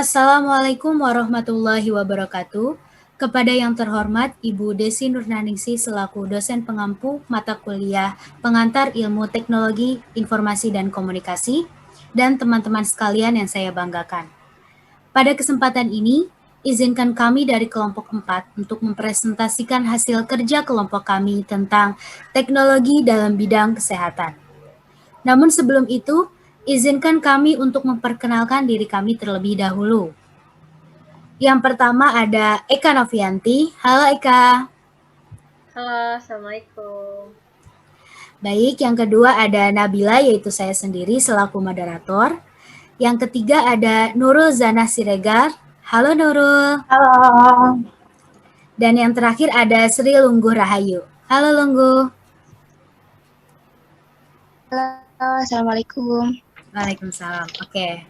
Assalamualaikum warahmatullahi wabarakatuh. Kepada yang terhormat Ibu Desi Nurnaningsi selaku dosen pengampu mata kuliah pengantar ilmu teknologi, informasi, dan komunikasi, dan teman-teman sekalian yang saya banggakan. Pada kesempatan ini, izinkan kami dari kelompok 4 untuk mempresentasikan hasil kerja kelompok kami tentang teknologi dalam bidang kesehatan. Namun sebelum itu, izinkan kami untuk memperkenalkan diri kami terlebih dahulu. Yang pertama ada Eka Novianti. Halo Eka. Halo, Assalamualaikum. Baik, yang kedua ada Nabila, yaitu saya sendiri selaku moderator. Yang ketiga ada Nurul Zana Siregar. Halo Nurul. Halo. Dan yang terakhir ada Sri Lungguh Rahayu. Halo Lungguh. Halo, Assalamualaikum. Waalaikumsalam. Oke.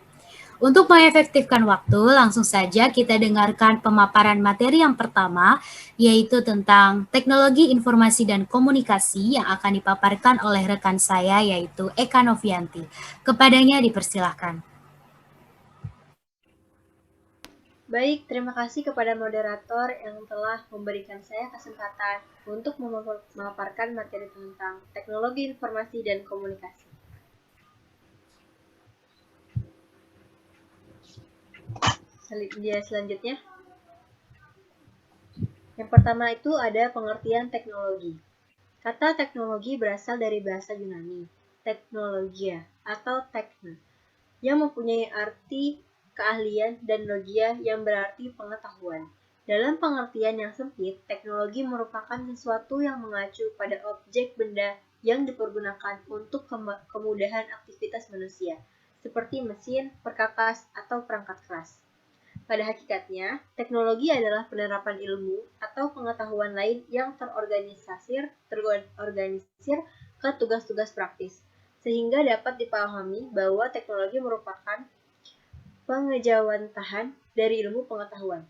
Untuk mengefektifkan waktu, langsung saja kita dengarkan pemaparan materi yang pertama, yaitu tentang teknologi informasi dan komunikasi yang akan dipaparkan oleh rekan saya, yaitu Eka Novianti. Kepadanya dipersilahkan. Baik, terima kasih kepada moderator yang telah memberikan saya kesempatan untuk memaparkan materi tentang teknologi informasi dan komunikasi. Selanjutnya, yang pertama itu ada pengertian teknologi. Kata teknologi berasal dari bahasa Yunani, teknologia atau tekna, yang mempunyai arti keahlian dan logia yang berarti pengetahuan. Dalam pengertian yang sempit, teknologi merupakan sesuatu yang mengacu pada objek benda yang dipergunakan untuk kemudahan aktivitas manusia, seperti mesin, perkakas, atau perangkat keras. Pada hakikatnya, teknologi adalah penerapan ilmu atau pengetahuan lain yang terorganisir ke tugas-tugas praktis, sehingga dapat dipahami bahwa teknologi merupakan pengejawantahan dari ilmu pengetahuan.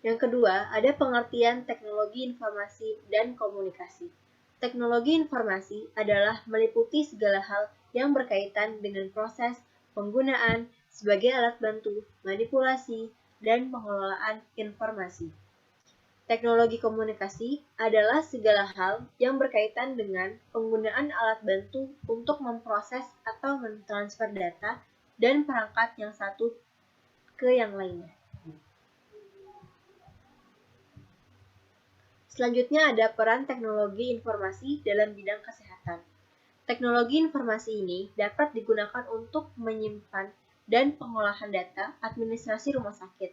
Yang kedua, ada pengertian teknologi informasi dan komunikasi. Teknologi informasi adalah meliputi segala hal yang berkaitan dengan proses penggunaan sebagai alat bantu, manipulasi, dan pengelolaan informasi. Teknologi komunikasi adalah segala hal yang berkaitan dengan penggunaan alat bantu untuk memproses atau mentransfer data dan perangkat yang satu ke yang lainnya. Selanjutnya ada peran teknologi informasi dalam bidang kesehatan. Teknologi informasi ini dapat digunakan untuk menyimpan dan pengolahan data administrasi rumah sakit.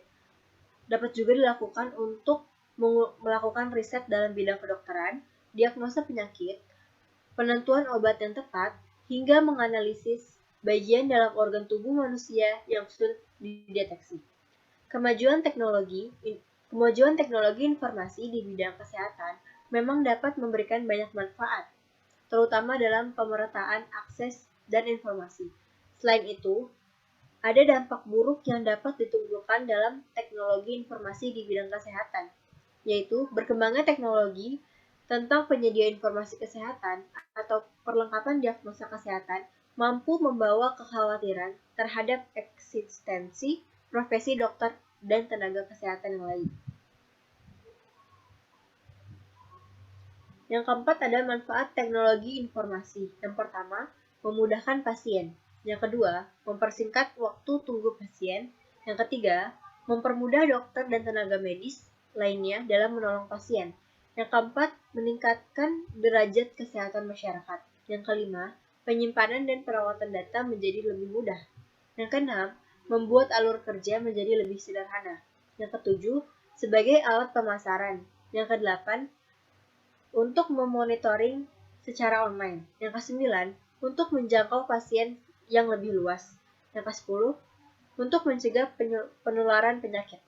Dapat juga dilakukan untuk melakukan riset dalam bidang kedokteran, diagnosa penyakit, penentuan obat yang tepat, hingga menganalisis bagian dalam organ tubuh manusia yang sulit dideteksi. Kemajuan teknologi informasi di bidang kesehatan memang dapat memberikan banyak manfaat, terutama dalam pemerataan akses dan informasi. Selain itu, ada dampak buruk yang dapat ditimbulkan dalam teknologi informasi di bidang kesehatan, yaitu berkembangnya teknologi tentang penyedia informasi kesehatan atau perlengkapan diagnosa kesehatan mampu membawa kekhawatiran terhadap eksistensi profesi dokter dan tenaga kesehatan yang lain. Yang keempat ada manfaat teknologi informasi. Yang pertama, memudahkan pasien. Yang kedua, mempersingkat waktu tunggu pasien. Yang ketiga, mempermudah dokter dan tenaga medis lainnya dalam menolong pasien. Yang keempat, meningkatkan derajat kesehatan masyarakat. Yang kelima, penyimpanan dan perawatan data menjadi lebih mudah. Yang keenam, membuat alur kerja menjadi lebih sederhana. Yang ketujuh, sebagai alat pemasaran. Yang kedelapan, untuk memonitoring secara online. Yang ke-9, untuk menjangkau pasien yang lebih luas. Yang ke-10, untuk mencegah penularan penyakit.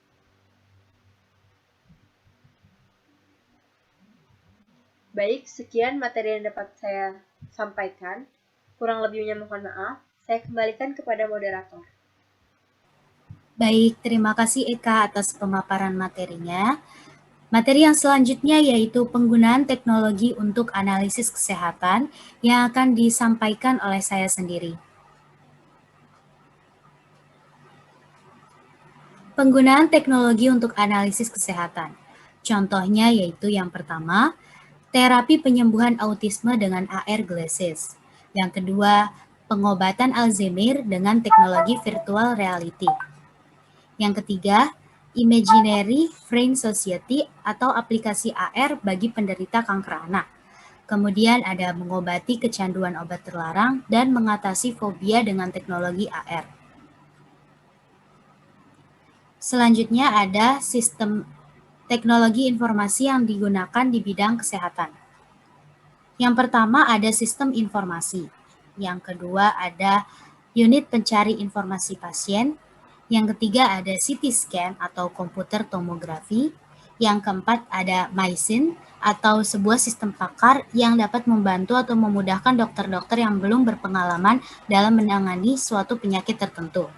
Baik, sekian materi yang dapat saya sampaikan. Kurang lebihnya mohon maaf. Saya kembalikan kepada moderator. Baik, terima kasih Eka atas pemaparan materinya. Materi yang selanjutnya yaitu penggunaan teknologi untuk analisis kesehatan yang akan disampaikan oleh saya sendiri. Penggunaan teknologi untuk analisis kesehatan. Contohnya yaitu yang pertama, terapi penyembuhan autisme dengan AR glasses. Yang kedua, pengobatan Alzheimer dengan teknologi virtual reality. Yang ketiga, Imaginary Brain Society atau aplikasi AR bagi penderita kanker anak. Kemudian ada mengobati kecanduan obat terlarang dan mengatasi fobia dengan teknologi AR. Selanjutnya ada sistem teknologi informasi yang digunakan di bidang kesehatan. Yang pertama ada sistem informasi. Yang kedua ada unit pencari informasi pasien. Yang ketiga ada CT scan atau komputer tomografi. Yang keempat ada MySyn atau sebuah sistem pakar yang dapat membantu atau memudahkan dokter-dokter yang belum berpengalaman dalam menangani suatu penyakit tertentu.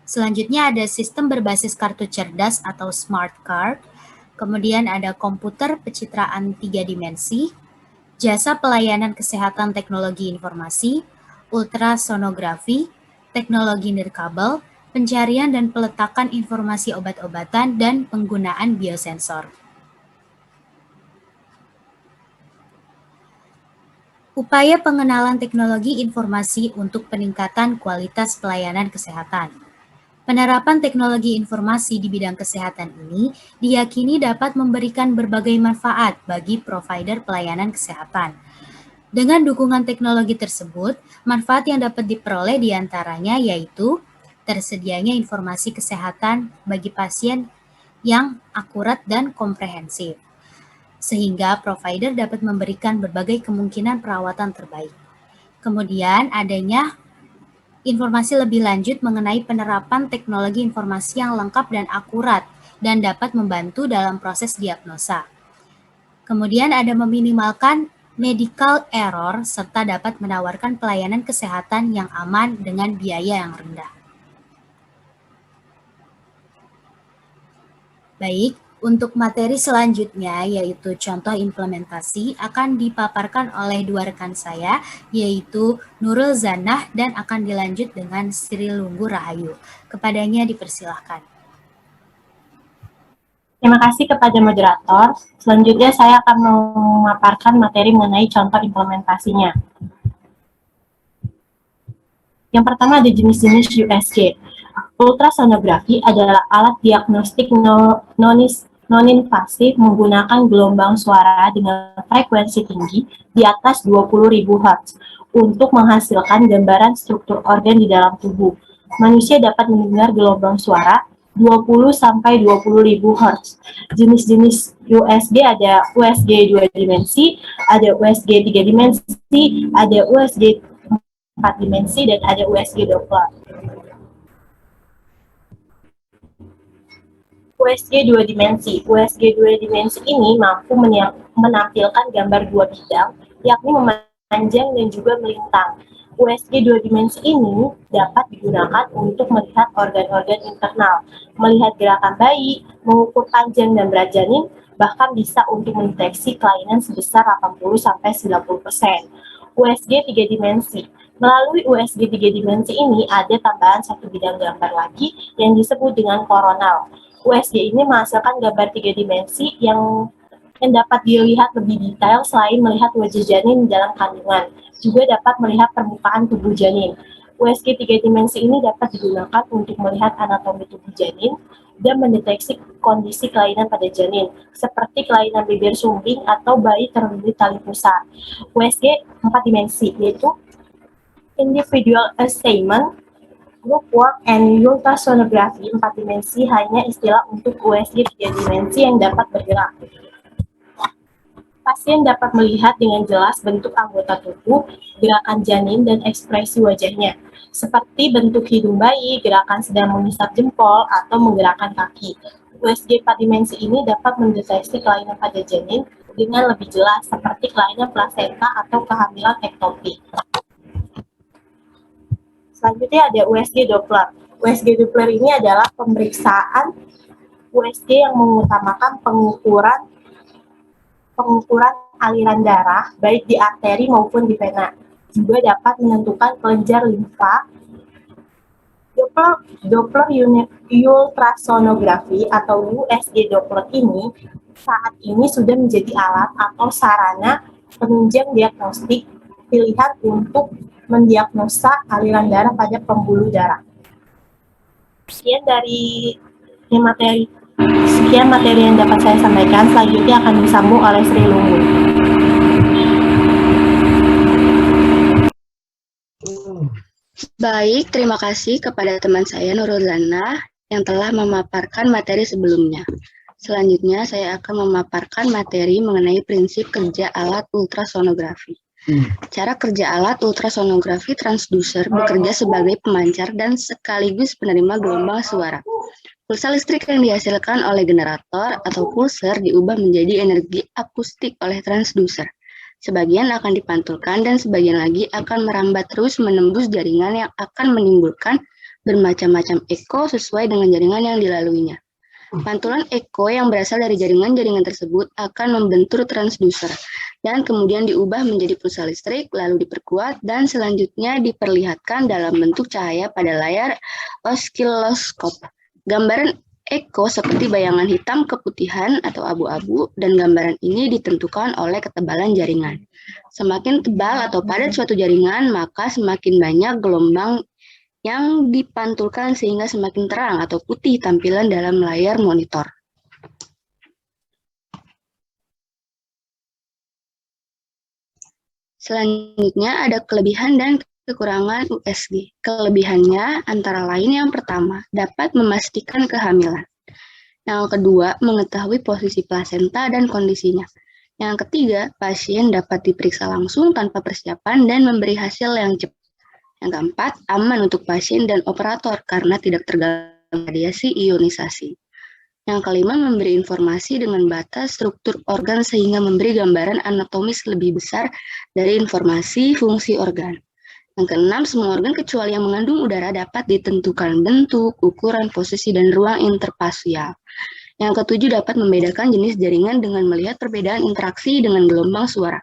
Selanjutnya ada sistem berbasis kartu cerdas atau smart card. Kemudian ada komputer pencitraan 3 dimensi, jasa pelayanan kesehatan teknologi informasi, ultrasonografi, teknologi nirkabel, pencarian dan peletakan informasi obat-obatan, dan penggunaan biosensor. Upaya pengenalan teknologi informasi untuk peningkatan kualitas pelayanan kesehatan. Penerapan teknologi informasi di bidang kesehatan ini diyakini dapat memberikan berbagai manfaat bagi provider pelayanan kesehatan. Dengan dukungan teknologi tersebut, manfaat yang dapat diperoleh diantaranya yaitu tersedianya informasi kesehatan bagi pasien yang akurat dan komprehensif, sehingga provider dapat memberikan berbagai kemungkinan perawatan terbaik. Kemudian adanya informasi lebih lanjut mengenai penerapan teknologi informasi yang lengkap dan akurat dan dapat membantu dalam proses diagnosa. Kemudian ada meminimalkan medical error serta dapat menawarkan pelayanan kesehatan yang aman dengan biaya yang rendah. Baik, untuk materi selanjutnya yaitu contoh implementasi akan dipaparkan oleh dua rekan saya yaitu Nurul Zanah dan akan dilanjut dengan Sri Lunggu Rahayu. Kepadanya dipersilahkan. Terima kasih kepada moderator. Selanjutnya saya akan memaparkan materi mengenai contoh implementasinya. Yang pertama ada jenis-jenis USG. Ultrasonografi adalah alat diagnostik non-invasif menggunakan gelombang suara dengan frekuensi tinggi di atas 20.000 Hz untuk menghasilkan gambaran struktur organ di dalam tubuh. Manusia dapat mendengar gelombang suara 20-20.000 Hz. Jenis-jenis USG ada USG 2 dimensi, ada USG 3 dimensi, ada USG 4 dimensi, dan ada USG Doppler. USG 2 dimensi. USG 2 dimensi ini mampu menampilkan gambar dua bidang, yakni memanjang dan juga melintang. USG 2 dimensi ini dapat digunakan untuk melihat organ-organ internal, melihat gerakan bayi, mengukur panjang dan berat janin, bahkan bisa untuk mendeteksi kelainan sebesar 80-90%. USG 3 dimensi. Melalui USG 3 dimensi ini ada tambahan satu bidang gambar lagi yang disebut dengan koronal. USG ini menghasilkan gambar 3 dimensi yang dapat dilihat lebih detail selain melihat wajah janin dalam kandungan. Juga dapat melihat permukaan tubuh janin. USG 3 dimensi ini dapat digunakan untuk melihat anatomi tubuh janin dan mendeteksi kondisi kelainan pada janin, seperti kelainan bibir sumbing atau bayi terlilit tali pusar. USG 4 dimensi, yaitu Individual Assignment, Group Work, and Ultrasonography 4 dimensi hanya istilah untuk USG 3 dimensi yang dapat bergerak. Pasien dapat melihat dengan jelas bentuk anggota tubuh, gerakan janin, dan ekspresi wajahnya, seperti bentuk hidung bayi, gerakan sedang mengisap jempol, atau menggerakkan kaki. USG 4 dimensi ini dapat mendeteksi kelainan pada janin dengan lebih jelas, seperti kelainan plasenta atau kehamilan ektopik. Selanjutnya ada USG Doppler. USG Doppler ini adalah pemeriksaan USG yang mengutamakan pengukuran aliran darah baik di arteri maupun di vena. Juga dapat menentukan kelenjar limfa. Doppler ultrasonografi atau USG Doppler ini saat ini sudah menjadi alat atau sarana penunjang diagnostik pilihan untuk mendiagnosa aliran darah pada pembuluh darah. Sekian materi yang dapat saya sampaikan. Selanjutnya akan disambung oleh Sri Lumbun. Baik, terima kasih kepada teman saya Nurul Zana yang telah memaparkan materi sebelumnya. Selanjutnya saya akan memaparkan materi mengenai prinsip kerja alat ultrasonografi. Cara kerja alat ultrasonografi transducer bekerja sebagai pemancar dan sekaligus penerima gelombang suara. Pulsa listrik yang dihasilkan oleh generator atau pulser diubah menjadi energi akustik oleh transducer. Sebagian akan dipantulkan dan sebagian lagi akan merambat terus menembus jaringan yang akan menimbulkan bermacam-macam eko sesuai dengan jaringan yang dilaluinya. Pantulan eko yang berasal dari jaringan-jaringan tersebut akan membentur transducer dan kemudian diubah menjadi pulsa listrik, lalu diperkuat dan selanjutnya diperlihatkan dalam bentuk cahaya pada layar oskiloskop. Gambaran eko seperti bayangan hitam keputihan atau abu-abu dan gambaran ini ditentukan oleh ketebalan jaringan. Semakin tebal atau padat suatu jaringan, maka semakin banyak gelombang yang dipantulkan sehingga semakin terang atau putih tampilan dalam layar monitor. Selanjutnya ada kelebihan dan kekurangan USG. Kelebihannya antara lain yang pertama, dapat memastikan kehamilan. Yang kedua, mengetahui posisi plasenta dan kondisinya. Yang ketiga, pasien dapat diperiksa langsung tanpa persiapan dan memberi hasil yang cepat. Yang keempat, aman untuk pasien dan operator karena tidak terganggu radiasi ionisasi. Yang kelima, memberi informasi dengan batas struktur organ sehingga memberi gambaran anatomis lebih besar dari informasi fungsi organ. Yang keenam, semua organ kecuali yang mengandung udara dapat ditentukan bentuk, ukuran, posisi, dan ruang interfasial. Yang ketujuh, dapat membedakan jenis jaringan dengan melihat perbedaan interaksi dengan gelombang suara.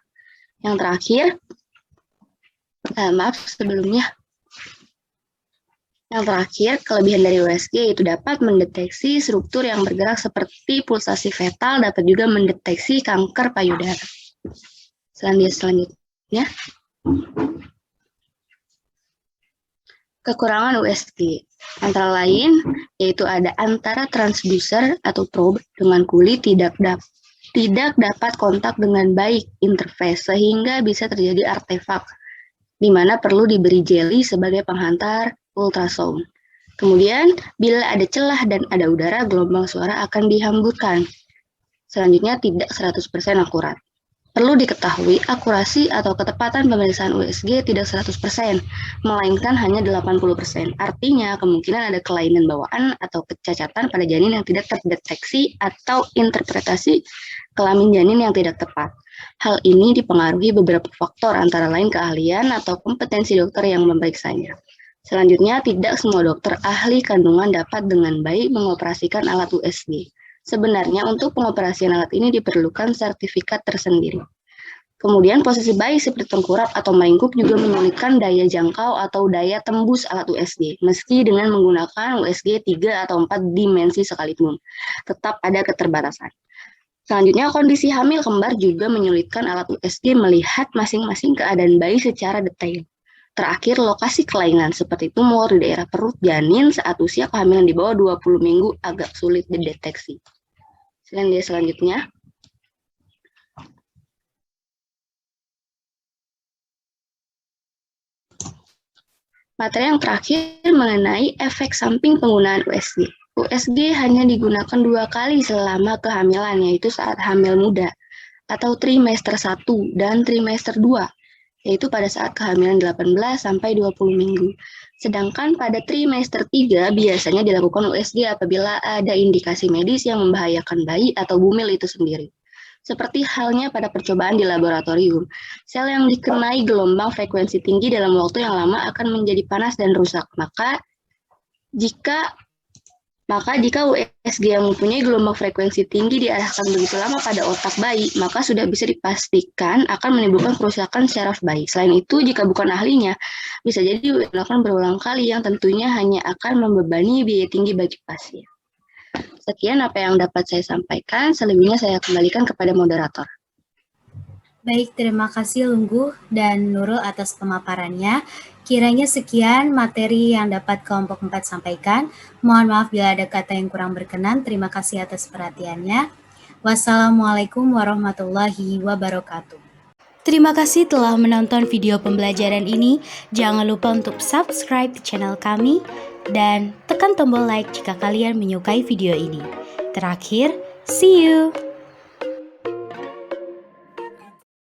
Yang terakhir, kelebihan dari USG yaitu dapat mendeteksi struktur yang bergerak seperti pulsasi fetal, dapat juga mendeteksi kanker payudara. Selanjutnya. Kekurangan USG antara lain yaitu ada antara transducer atau probe dengan kulit tidak dapat kontak dengan baik interface sehingga bisa terjadi artefak di mana perlu diberi jeli sebagai penghantar ultrasound. Kemudian bila ada celah dan ada udara, gelombang suara akan dihamburkan. Selanjutnya tidak 100% akurat. Perlu diketahui, akurasi atau ketepatan pemeriksaan USG tidak 100%, melainkan hanya 80%. Artinya, kemungkinan ada kelainan bawaan atau kecacatan pada janin yang tidak terdeteksi atau interpretasi kelamin janin yang tidak tepat. Hal ini dipengaruhi beberapa faktor, antara lain keahlian atau kompetensi dokter yang memeriksanya. Selanjutnya, tidak semua dokter ahli kandungan dapat dengan baik mengoperasikan alat USG. Sebenarnya untuk pengoperasian alat ini diperlukan sertifikat tersendiri. Kemudian posisi bayi seperti tengkurap atau meringkuk juga menyulitkan daya jangkau atau daya tembus alat USG. Meski dengan menggunakan USG 3 atau 4 dimensi sekalipun, tetap ada keterbatasan. Selanjutnya kondisi hamil kembar juga menyulitkan alat USG melihat masing-masing keadaan bayi secara detail. Terakhir, lokasi kelainan seperti tumor di daerah perut janin saat usia kehamilan di bawah 20 minggu agak sulit dideteksi. Selanjutnya. Materi yang terakhir mengenai efek samping penggunaan USG. USG hanya digunakan 2 kali selama kehamilan, yaitu saat hamil muda atau trimester 1 dan trimester 2. Yaitu pada saat kehamilan 18 sampai 20 minggu. Sedangkan pada trimester 3 biasanya dilakukan USG apabila ada indikasi medis yang membahayakan bayi atau bumil itu sendiri. Seperti halnya pada percobaan di laboratorium, sel yang dikenai gelombang frekuensi tinggi dalam waktu yang lama akan menjadi panas dan rusak. Maka Maka jika USG yang mempunyai gelombang frekuensi tinggi diarahkan begitu lama pada otak bayi, maka sudah bisa dipastikan akan menimbulkan kerusakan syaraf bayi. Selain itu, jika bukan ahlinya, bisa jadi dilakukan berulang kali yang tentunya hanya akan membebani biaya tinggi bagi pasien. Sekian apa yang dapat saya sampaikan, selebihnya saya kembalikan kepada moderator. Baik, terima kasih Lungguh dan Nurul atas pemaparannya. Kiranya sekian materi yang dapat kelompok 4 sampaikan. Mohon maaf bila ada kata yang kurang berkenan. Terima kasih atas perhatiannya. Wassalamualaikum warahmatullahi wabarakatuh. Terima kasih telah menonton video pembelajaran ini. Jangan lupa untuk subscribe channel kami dan tekan tombol like jika kalian menyukai video ini. Terakhir, see you!